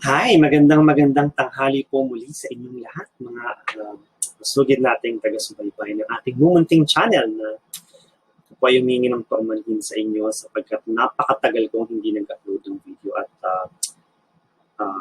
Hi, magandang tanghali po muli sa inyong lahat, mga sugid nating taga-subaybay ng ating mumunting channel na ako po ay humingi ng paumanhin sa inyo sapagkat napakatagal kong hindi nag-upload ng video at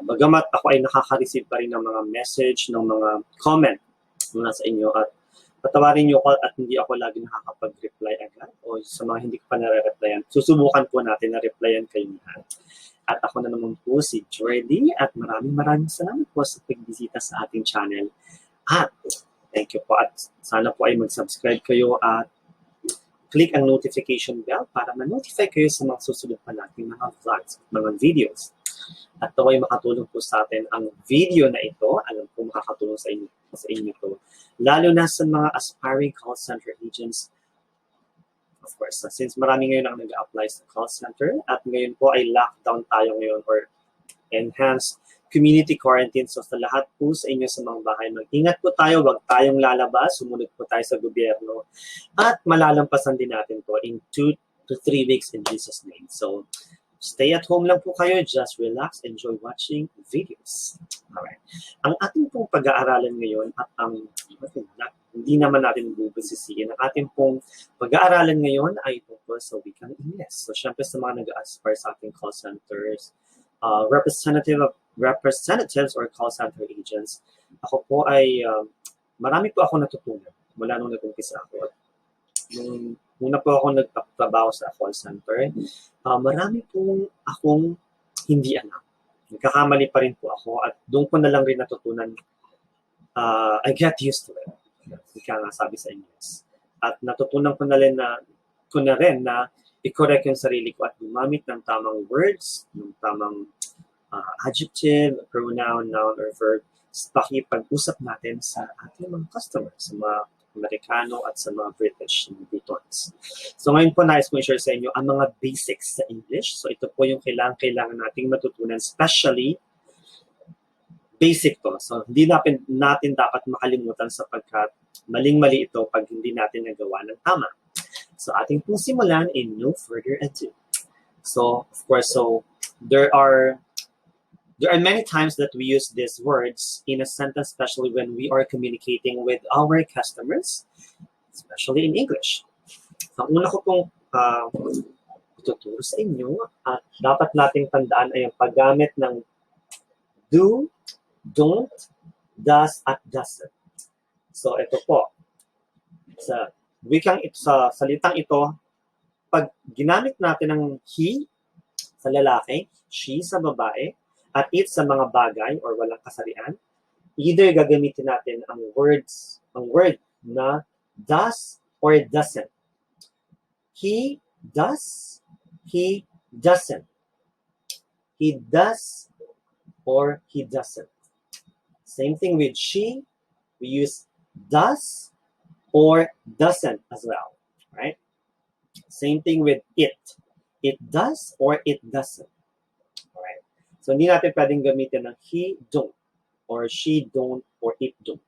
bagamat ako ay nakaka-receive pa rin ng mga message, ng mga comment mula sa inyo at patawarin niyo ako at hindi ako lagi nakakapag-reply agad o sa mga hindi ko pa nare-replyan. Susubukan po natin na replyan kayo lahat. At ako na naman po si Jordy at maraming salamat po sa pagbisita sa ating channel. At thank you po at sana po ay mag-subscribe kayo at click ang notification bell para ma-notify kayo sa mga susunod pa nating mga vlogs, mga videos. At ito ay makatulong po sa atin ang video na ito. Alam ko makakatulong sa inyo to. Lalo na sa mga aspiring call center agents. Of course, since marami ngayon ang nag-apply sa call center at ngayon po ay lockdown tayo ngayon or enhanced community quarantine. So sa lahat po sa inyo sa mga bahay, mag-ingat po tayo, wag tayong lalabas, sumunod po tayo sa gobyerno at malalampasan din natin to in 2 to 3 weeks in Jesus' name. So stay at home lang po kayo, just relax, enjoy watching videos. Alright. Ang ating pong pag-aaralan ngayon at hindi naman natin bubusisiin. Ang ating pong pag-aaralan ngayon ay tungkol sa wikang Ingles. So, syempre sa mga nag-aspire sa ating call centers, representatives or call center agents, ako po ay, marami po ako natutunan mula nung nag-umpisa ako. Nung una po ako nagtatrabaho sa call center, marami pong akong hindi alam. Nagkakamali pa rin po ako at doon ko na lang rin natutunan, I get used to it. Ika nga sabi sa English. At natutunan ko na rin na i-correct yung sarili ko at gumamit ng tamang words, ng tamang adjective, pronoun, noun, or verb sa pakipag-usap natin sa ating mga customers, sa mga Amerikano at sa mga British Britons. So ngayon po nais ko i-share sa inyo ang mga basics sa English. So ito po yung kailangan nating matutunan, especially basic to. So, hindi natin dapat makalimutan sapagkat maling-mali ito pag hindi natin nagawa ng tama. So, ating pong simulan in no further ado. So, of course, there are many times that we use these words in a sentence, especially when we are communicating with our customers, especially in English. So, ang una ko pong ituturo sa inyo at dapat nating tandaan ay ang paggamit ng do, don't, does, at doesn't. So, ito po. Sa salitang ito, pag ginamit natin ng he sa lalaki, she sa babae, at it sa mga bagay or walang kasarian, either gagamitin natin ang word na does or doesn't. He does, he doesn't. He does or he doesn't. Same thing with she, we use does or doesn't as well, right? Same thing with it. It does or it doesn't. Alright. So, hindi natin pwedeng gamitin ng he don't or she don't or it don't.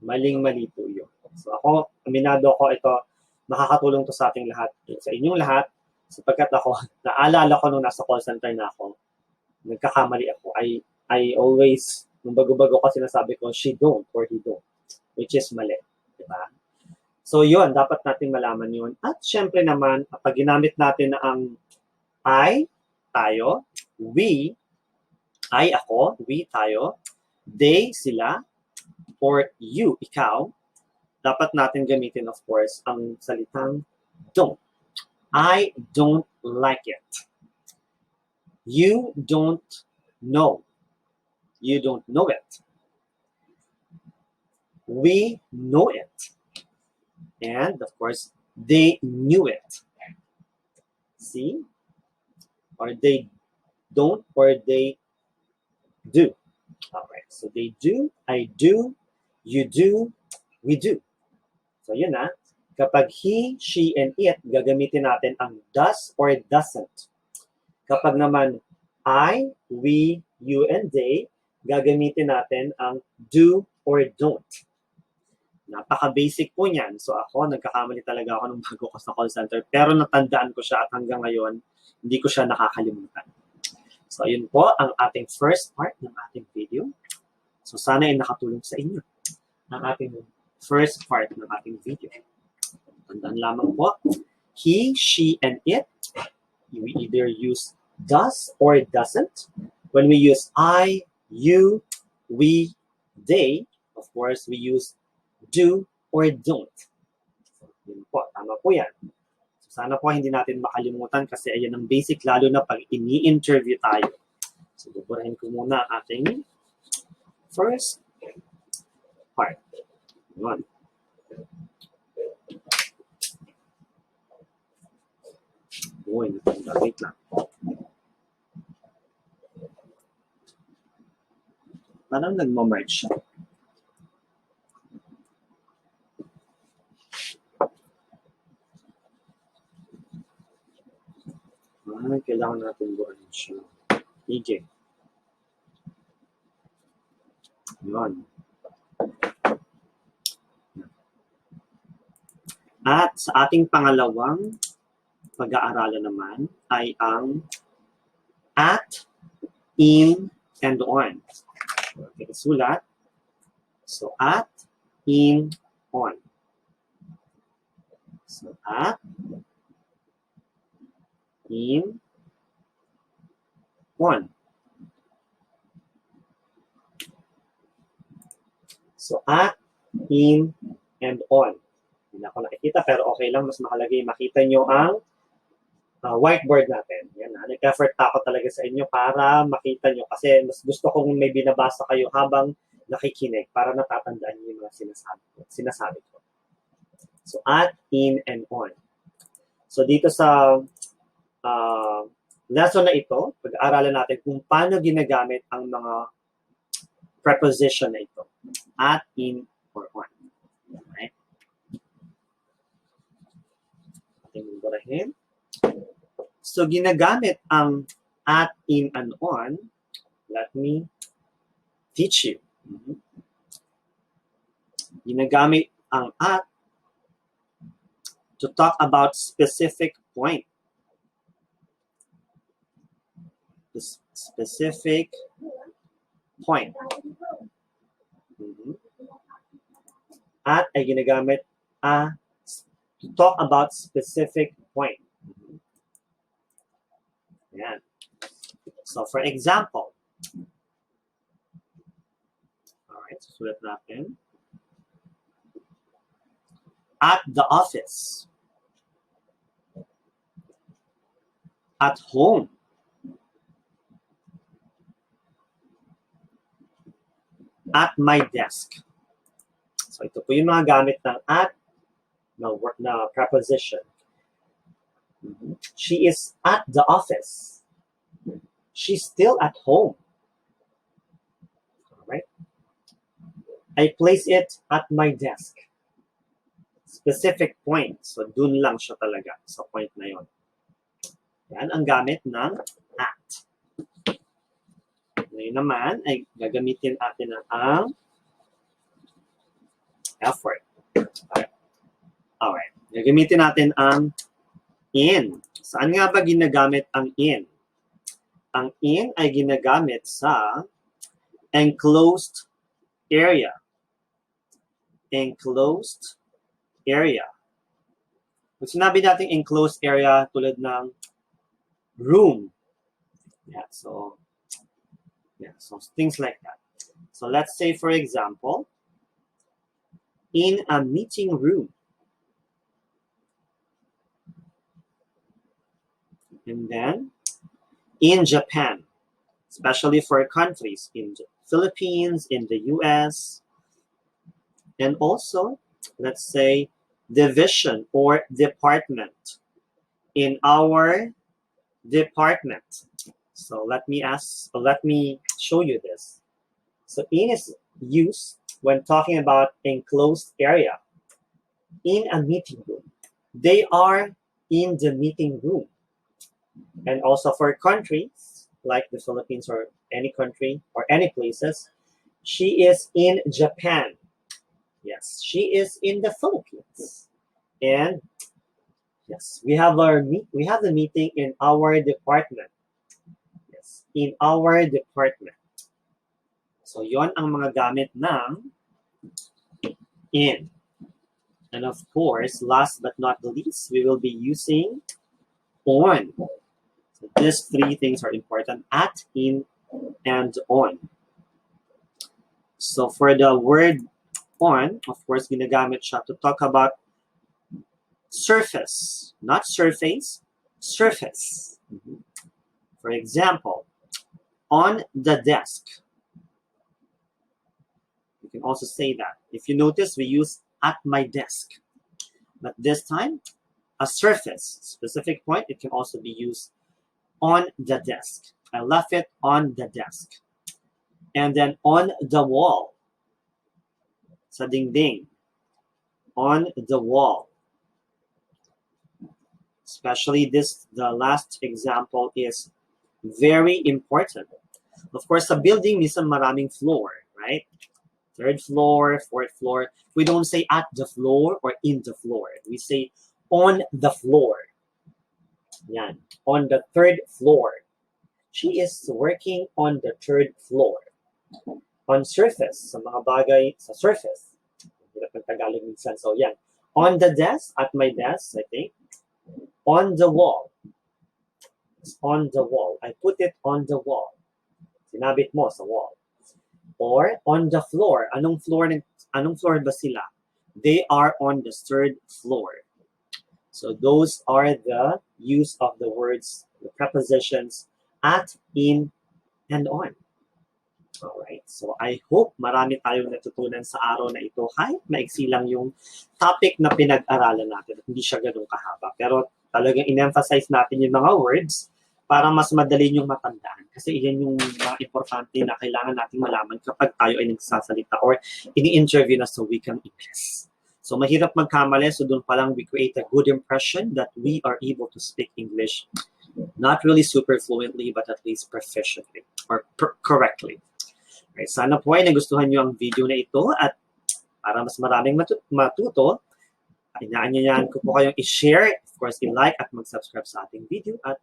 Maling-mali po yun. So, aminado ako, ito, makakatulong to sa ating lahat, sa inyong lahat, sapagkat ako, naalala ko nung nasa call center na ako, nagkakamali ako. I always, nung bago-bago ko sinasabi ko, she don't or he don't, which is mali. Diba? So yun, dapat natin malaman yun. At syempre naman, pag ginamit natin ang I, tayo, we, I, ako, we, tayo, they, sila, or you, ikaw, dapat natin gamitin, of course, ang salitang don't. I don't like it. You don't know. You don't know it. We know it. And, of course, they knew it. See? Or they don't, or they do. Alright, so they do, I do, you do, we do. So, yun na. Kapag he, she, and it, gagamitin natin ang does or doesn't. Kapag naman I, we, you, and they, gagamitin natin ang do or don't. Napaka-basic po niyan. So ako, nagkakamali talaga ako nung bago ko sa call center. Pero natandaan ko siya at hanggang ngayon, hindi ko siya nakakalimutan. So, yun po ang ating first part ng ating video. So, sana ay nakatulong sa inyo ang ating first part ng ating video. Tandaan lamang po, he, she, and it, we either use does or doesn't. When we use I, you, we, they, of course, we use do or don't. So, yun po, tama po yan. So, sana po hindi natin makalimutan kasi ayan ang basic lalo na pag ini-interview tayo. So, buburahin ko muna ang ating first part. Yun. Uy, wait lang. Parang nagmamerge siya. Kailangan natin buuin siya. Sige. Yun. At sa ating pangalawang pag-aaralan naman ay ang at, in, and on. Okay, sulat. So, at, in, on. So, at, in, on. So, at, in, and on. Hindi ako nakikita, pero okay lang. Mas makalagay. Makita nyo ang whiteboard natin. Yan, nag-effort ako talaga sa inyo para makita nyo. Kasi mas gusto kong may binabasa kayo habang nakikinig para natatandaan nyo yung mga sinasabi ko. So, at, in, and on. So, dito sa lesson na ito, pag-aaralan natin kung paano ginagamit ang mga preposition na ito. At, in, or on. Okay? Ating buburahin. So, ginagamit ang at, in, and on. Let me teach you. Ginagamit ang at to talk about specific point. Specific point. At ay ginagamit to talk about specific point. Yan. So, for example, alright, susulat natin. At the office. At home. At my desk. So, ito po yung mga gamit ng at na preposition. She is at the office. She's still at home. Alright? I place it at my desk. Specific point. So, dun lang siya talaga sa point na yon. Yan ang gamit ng at. Ngayon naman, ay gagamitin natin ang effort. Alright. Gagamitin natin ang in. Saan nga ba ginagamit ang in? Ang in ay ginagamit sa enclosed area. Enclosed area. Kung sinabi natin enclosed area tulad ng room. So things like that. So let's say, for example, in a meeting room. And then, in Japan, especially for countries in the Philippines, in the US, and also, let's say, division or department in our department. So let me show you this. So in is used when talking about enclosed area. In a meeting room. They are in the meeting room. And also for countries like the Philippines or any country or any places, she is in Japan. Yes, she is in the Philippines. And yes, we have the meeting in our department. Yes. in our department. So, yon ang mga gamit ng in. And of course, last but not the least, we will be using on. So these three things are important: at, in, and on. So for the word on, of course, ginagamit siya to talk about surface, not surface, surface. For example, on the desk. You can also say that. If you notice, we use at my desk. But this time, a surface, specific point, it can also be used on the desk. I left it on the desk. And then on the wall. Sa dingding. On the wall. Especially this, the last example is very important. Of course, sa building, minsan maraming floor, right? Third floor, fourth floor. We don't say at the floor or in the floor. We say on the floor. Yan. On the third floor. She is working on the third floor. On surface, sa mga bagay sa surface. Hirap ng Tagalog minsan. So, yan. On the desk, at my desk, I think. On the wall. It's on the wall. I put it on the wall. Sinabit mo sa wall. Or on the floor. Anong floor ba sila? They are on the third floor. So those are the use of the words, the prepositions at, in, and on. Alright, so I hope marami tayong natutunan sa araw na ito. Kahit maiksi lang yung topic na pinag-aralan natin. Hindi siya ganun kahaba. Pero talagang in-emphasize natin yung mga words para mas madali yung matandaan. Kasi iyan yung mga importante na kailangan natin malaman kapag tayo ay nagsasalita or ini-interview na sa wikang Ingles. So mahirap magkamali, so doon pa lang we create a good impression that we are able to speak English not really super fluently but at least proficiently or correctly. Right, sana po ay nagustuhan nyo ang video na ito at para mas maraming matuto, inaanyayahan ko po kayong i-share, of course, i-like at mag-subscribe sa ating video at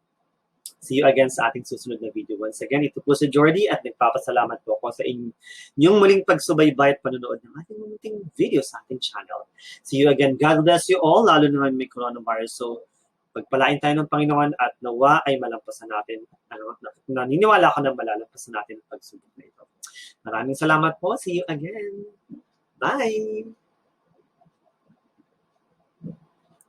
see you again sa ating susunod na video. Once again, ito po si Jordy at nagpapasalamat po ako sa inyong muling pagsubaybay at panonood ng ating munting video sa ating channel. See you again. God bless you all, lalo naman may coronavirus. So, pagpalain tayo ng Panginoon at nawa ay malampasan natin. Naniniwala ako na malalampasan natin ang pagsubok na ito. Maraming salamat po. See you again. Bye!